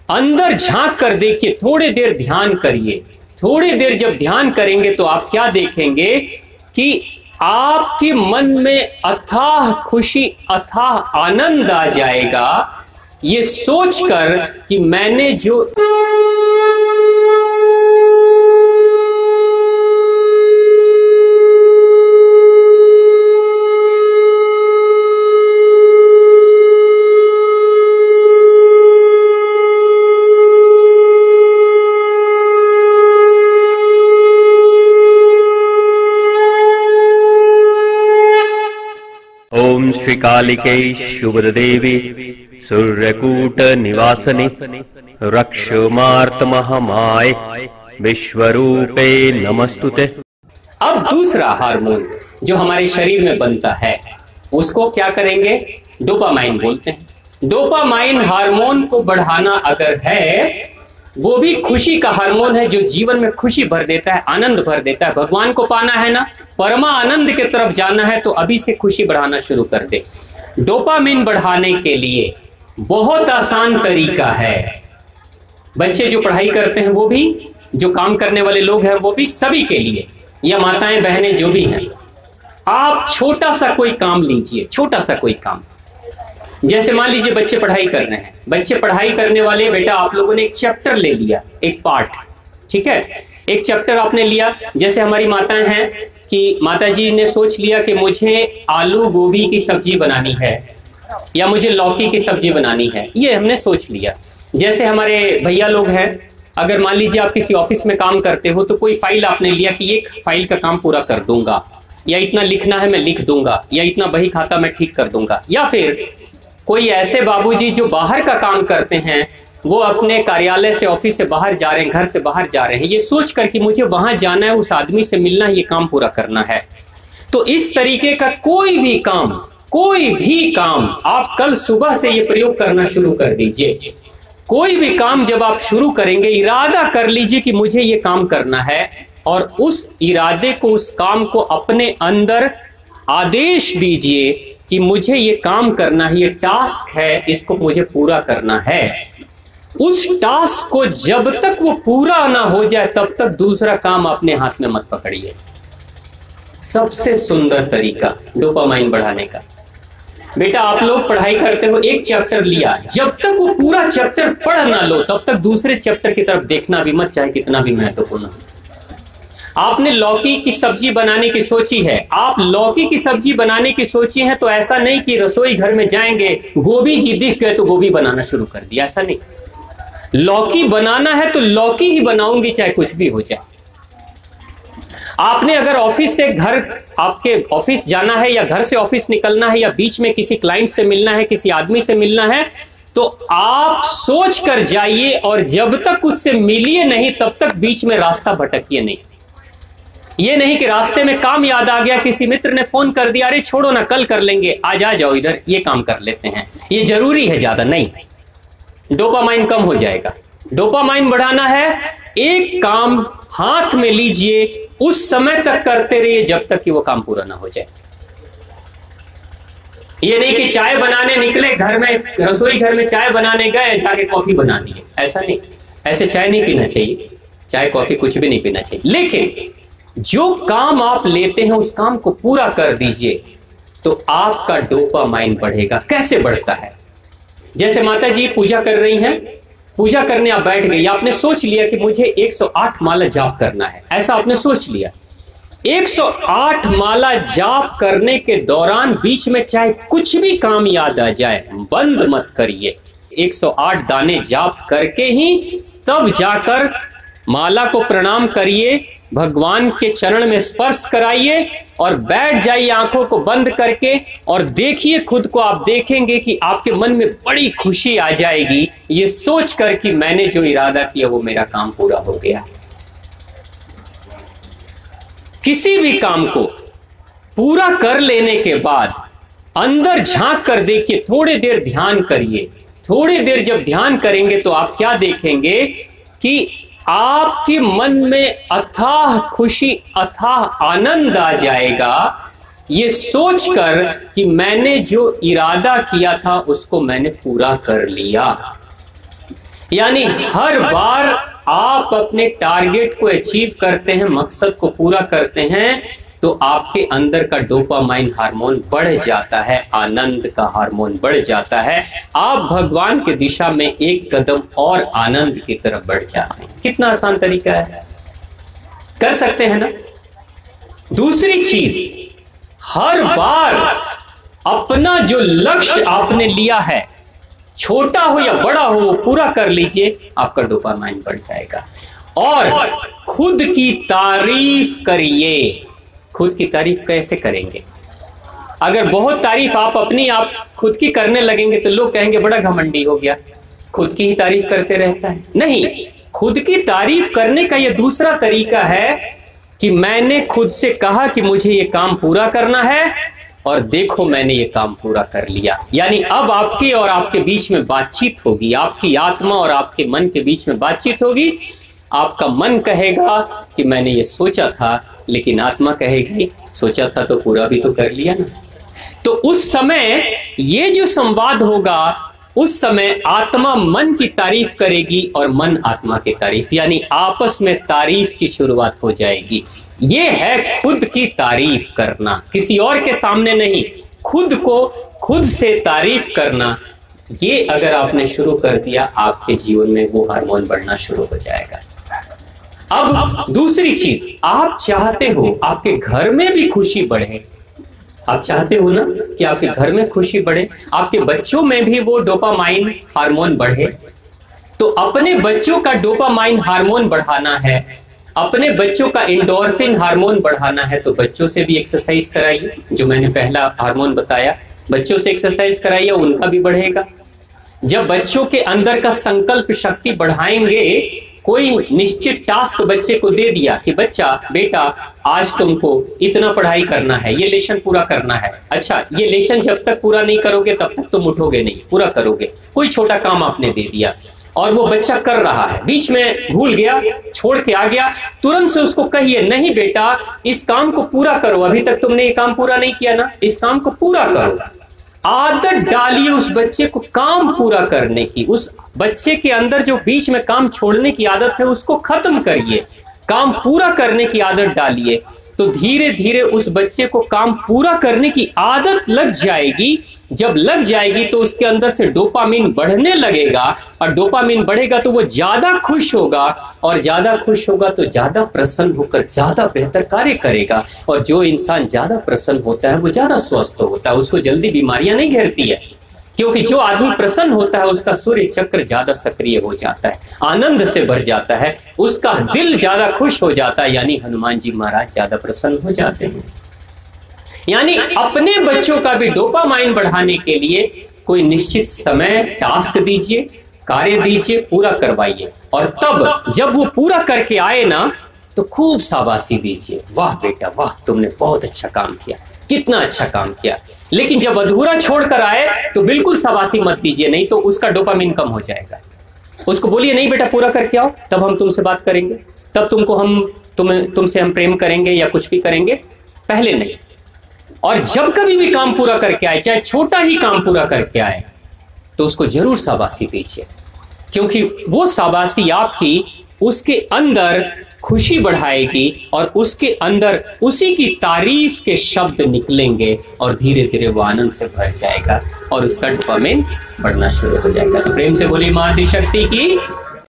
अंदर झांक कर देखिए, थोड़ी देर ध्यान करिए। थोड़ी देर जब ध्यान करेंगे तो आप क्या देखेंगे कि आपके मन में अथाह खुशी, अथाह आनंद आ जाएगा, ये सोचकर कि मैंने जो ओम श्री कालिके शुभदेवी सूर्यकूट निवासने रक्षमार्त महामाय विश्वरूपे नमस्तुते। अब दूसरा हार्मोन जो हमारे शरीर में बनता है उसको क्या करेंगे? डोपामाइन बोलते हैं। डोपामाइन हार्मोन को बढ़ाना अगर है, वो भी खुशी का हार्मोन है जो जीवन में खुशी भर देता है, आनंद भर देता है। भगवान को पाना है ना, परमा आनंद की तरफ जाना है, तो अभी से खुशी बढ़ाना शुरू कर दे। डोपामाइन बढ़ाने के लिए बहुत आसान तरीका है। बच्चे जो पढ़ाई करते हैं वो भी, जो काम करने वाले लोग हैं वो भी, सभी के लिए, या माताएं बहनें जो भी हैं, आप छोटा सा कोई काम लीजिए। छोटा सा कोई काम, जैसे मान लीजिए बच्चे पढ़ाई कर रहे हैं। बच्चे पढ़ाई करने वाले, बेटा आप लोगों ने एक चैप्टर ले लिया, एक पार्ट, ठीक है, एक चैप्टर आपने लिया। जैसे हमारी माताएं हैं कि माताजी ने सोच लिया कि मुझे आलू गोभी की सब्जी बनानी है या मुझे लौकी की सब्जी बनानी है, ये हमने सोच लिया। जैसे हमारे भैया लोग हैं, अगर मान लीजिए आप किसी ऑफिस में काम करते हो तो कोई फाइल आपने लिया कि ये फाइल का काम पूरा कर दूंगा, या इतना लिखना है मैं लिख दूंगा, या इतना बही खाता मैं ठीक कर दूंगा। या फिर कोई ऐसे बाबूजी जो बाहर का काम करते हैं, वो अपने कार्यालय से, ऑफिस से बाहर जा रहे हैं, घर से बाहर जा रहे हैं, ये सोच कर कि मुझे वहां जाना है, उस आदमी से मिलना है, ये काम पूरा करना है। तो इस तरीके का कोई भी काम आप कल सुबह से ये प्रयोग करना शुरू कर दीजिए। कोई भी काम जब आप शुरू करेंगे, इरादा कर लीजिए कि मुझे ये काम करना है, और उस इरादे को, उस काम को अपने अंदर आदेश दीजिए कि मुझे ये काम करना है, ये टास्क है, इसको मुझे पूरा करना है। उस टास्क को जब तक वो पूरा ना हो जाए तब तक दूसरा काम अपने हाथ में मत पकड़िए। सबसे सुंदर तरीका डोपामाइन बढ़ाने का, बेटा आप लोग पढ़ाई करते हो, एक चैप्टर लिया, जब तक वो पूरा चैप्टर पढ़ ना लो तब तक दूसरे चैप्टर की तरफ देखना भी मत, चाहे कितना भी महत्वपूर्ण हो। आपने लौकी की सब्जी बनाने की सोची है, आप लौकी की सब्जी बनाने की सोची है, तो ऐसा नहीं कि रसोई घर में जाएंगे, गोभी जी दिख गए तो गोभी बनाना शुरू कर दिया, ऐसा नहीं। लौकी बनाना है तो लौकी ही बनाऊंगी, चाहे कुछ भी हो जाए। आपने अगर ऑफिस से घर, आपके ऑफिस जाना है या घर से ऑफिस निकलना है, या बीच में किसी क्लाइंट से मिलना है, किसी आदमी से मिलना है, तो आप सोच कर जाइए, और जब तक उससे मिलिए नहीं तब तक बीच में रास्ता भटकिए नहीं। ये नहीं कि रास्ते में काम याद आ गया, किसी मित्र ने फोन कर दिया, अरे छोड़ो ना कल कर लेंगे, आज आ जाओ इधर, ये काम कर लेते हैं, ये जरूरी है, ज्यादा नहीं। डोपामाइन कम हो जाएगा। डोपामाइन बढ़ाना है, एक काम हाथ में लीजिए, उस समय तक करते रहिए जब तक कि वो काम पूरा ना हो जाए। ये नहीं कि चाय बनाने निकले, घर में, रसोई घर में चाय बनाने गए, जाके कॉफी बना दिए, ऐसा नहीं। ऐसे चाय नहीं पीना चाहिए, चाय कॉफी कुछ भी नहीं पीना चाहिए। लेकिन जो काम आप लेते हैं उस काम को पूरा कर दीजिए, तो आपका डोपामाइन बढ़ेगा। कैसे बढ़ता है? जैसे माता जी पूजा कर रही हैं, पूजा करने आप बैठ गई, आपने सोच लिया कि मुझे 108 माला जाप करना है, ऐसा आपने सोच लिया। 108 माला जाप करने के दौरान बीच में चाहे कुछ भी काम याद आ जाए, बंद मत करिए। 108 दाने जाप करके ही तब जाकर माला को प्रणाम करिए, भगवान के चरण में स्पर्श कराइए, और बैठ जाइए आंखों को बंद करके, और देखिए खुद को। आप देखेंगे कि आपके मन में बड़ी खुशी आ जाएगी, ये सोचकर कि मैंने जो इरादा किया वो मेरा काम पूरा हो गया। किसी भी काम को पूरा कर लेने के बाद अंदर झांक कर देखिए, थोड़ी देर ध्यान करिए। थोड़ी देर जब ध्यान करेंगे तो आप क्या देखेंगे कि आपके मन में अथाह खुशी, अथाह आनंद आ जाएगा, ये सोचकर कि मैंने जो इरादा किया था उसको मैंने पूरा कर लिया। यानी हर बार आप अपने टारगेट को अचीव करते हैं, मकसद को पूरा करते हैं, तो आपके अंदर का डोपामाइन हार्मोन बढ़ जाता है, आनंद का हार्मोन बढ़ जाता है। आप भगवान की दिशा में एक कदम और आनंद की तरफ बढ़ जाते हैं। कितना आसान तरीका है, कर सकते हैं ना। दूसरी चीज, हर बार अपना जो लक्ष्य आपने लिया है, छोटा हो या बड़ा हो, वो पूरा कर लीजिए, आपका डोपामाइन बढ़ जाएगा। और खुद की तारीफ करिए। खुद की तारीफ कैसे करेंगे? अगर बहुत तारीफ आप खुद की करने लगेंगे तो लोग कहेंगे बड़ा घमंडी हो गया, खुद की ही तारीफ करते रहता है। नहीं, खुद की तारीफ करने का यह दूसरा तरीका है कि मैंने खुद से कहा कि मुझे ये काम पूरा करना है और देखो मैंने ये काम पूरा कर लिया। यानी अब आपके और आपके बीच में बातचीत होगी, आपकी आत्मा और आपके मन के बीच में बातचीत होगी। आपका मन कहेगा कि मैंने ये सोचा था, लेकिन आत्मा कहेगी सोचा था तो पूरा भी तो कर लिया ना। तो उस समय ये जो संवाद होगा, उस समय आत्मा मन की तारीफ करेगी और मन आत्मा की तारीफ, यानी आपस में तारीफ की शुरुआत हो जाएगी। ये है खुद की तारीफ करना, किसी और के सामने नहीं, खुद को खुद से तारीफ करना। ये अगर आपने शुरू कर दिया, आपके जीवन में वो हार्मोन बढ़ना शुरू हो जाएगा। अब दूसरी चीज, आप चाहते हो आपके घर में भी खुशी बढ़े, आप चाहते हो ना कि आपके घर में खुशी बढ़े, आपके बच्चों में भी वो डोपामाइन हार्मोन बढ़े, तो अपने बच्चों का डोपामाइन हार्मोन बढ़ाना है, अपने बच्चों का एंडोर्फिन हार्मोन बढ़ाना है, तो बच्चों से भी एक्सरसाइज कराइए। जो मैंने पहला हार्मोन बताया, बच्चों से एक्सरसाइज कराइए, उनका भी बढ़ेगा। जब बच्चों के अंदर का संकल्प शक्ति बढ़ाएंगे, कोई निश्चित टास्क बच्चे को दे दिया कि बच्चा बेटा आज तुमको इतना पढ़ाई करना है, ये लेसन पूरा करना है। अच्छा, ये लेसन जब तक पूरा नहीं करोगे तब तक तुम उठोगे नहीं, पूरा करोगे। कोई छोटा काम आपने दे दिया और वो बच्चा कर रहा है, बीच में भूल गया, छोड़ के आ गया, तुरंत से उसको कहिए नहीं बेटा इस काम को पूरा करो, अभी तक तुमने ये काम पूरा नहीं किया ना, इस काम को पूरा करो। आदत डालिए उस बच्चे को काम पूरा करने की। उस बच्चे के अंदर जो बीच में काम छोड़ने की आदत है उसको खत्म करिए, काम पूरा करने की आदत डालिए। तो धीरे धीरे उस बच्चे को काम पूरा करने की आदत लग जाएगी। जब लग जाएगी तो उसके अंदर से डोपामिन बढ़ने लगेगा, और डोपामिन बढ़ेगा तो वो ज्यादा खुश होगा, और ज्यादा खुश होगा तो ज्यादा प्रसन्न होकर ज्यादा बेहतर कार्य करेगा। और जो इंसान ज्यादा प्रसन्न होता है वो ज्यादा स्वस्थ होता है, उसको जल्दी बीमारियां नहीं घेरती है, क्योंकि जो आदमी प्रसन्न होता है उसका सूर्य चक्र ज्यादा सक्रिय हो जाता है, आनंद से भर जाता है, उसका दिल ज्यादा खुश हो जाता है। यानी हनुमान जी महाराज ज्यादा प्रसन्न हो जाते हैं। यानी अपने बच्चों का भी डोपामाइन बढ़ाने के लिए कोई निश्चित समय टास्क दीजिए, कार्य दीजिए, पूरा करवाइए, और तब जब वो पूरा करके आए ना तो खूब शाबाशी दीजिए, वाह बेटा वाह, तुमने बहुत अच्छा काम किया, कितना अच्छा काम किया। लेकिन जब अधूरा छोड़कर आए तो बिल्कुल शाबाशी मत दीजिए, नहीं तो उसका डोपामिन कम हो जाएगा। उसको बोलिए नहीं बेटा पूरा करके आओ, तब हम तुमसे बात करेंगे, तब तुमसे हम प्रेम करेंगे या कुछ भी करेंगे, पहले नहीं। और जब कभी भी काम पूरा करके आए, चाहे छोटा ही काम पूरा करके आए, तो उसको जरूर शाबाशी दीजिए, क्योंकि वो शाबाशी आपकी उसके अंदर खुशी बढ़ाएगी और उसके अंदर उसी की तारीफ के शब्द निकलेंगे, और धीरे धीरे वो आनंद से भर जाएगा और उसका डोपामिन बढ़ना शुरू हो जाएगा। तो प्रेम से बोली माँ आदिशक्ति की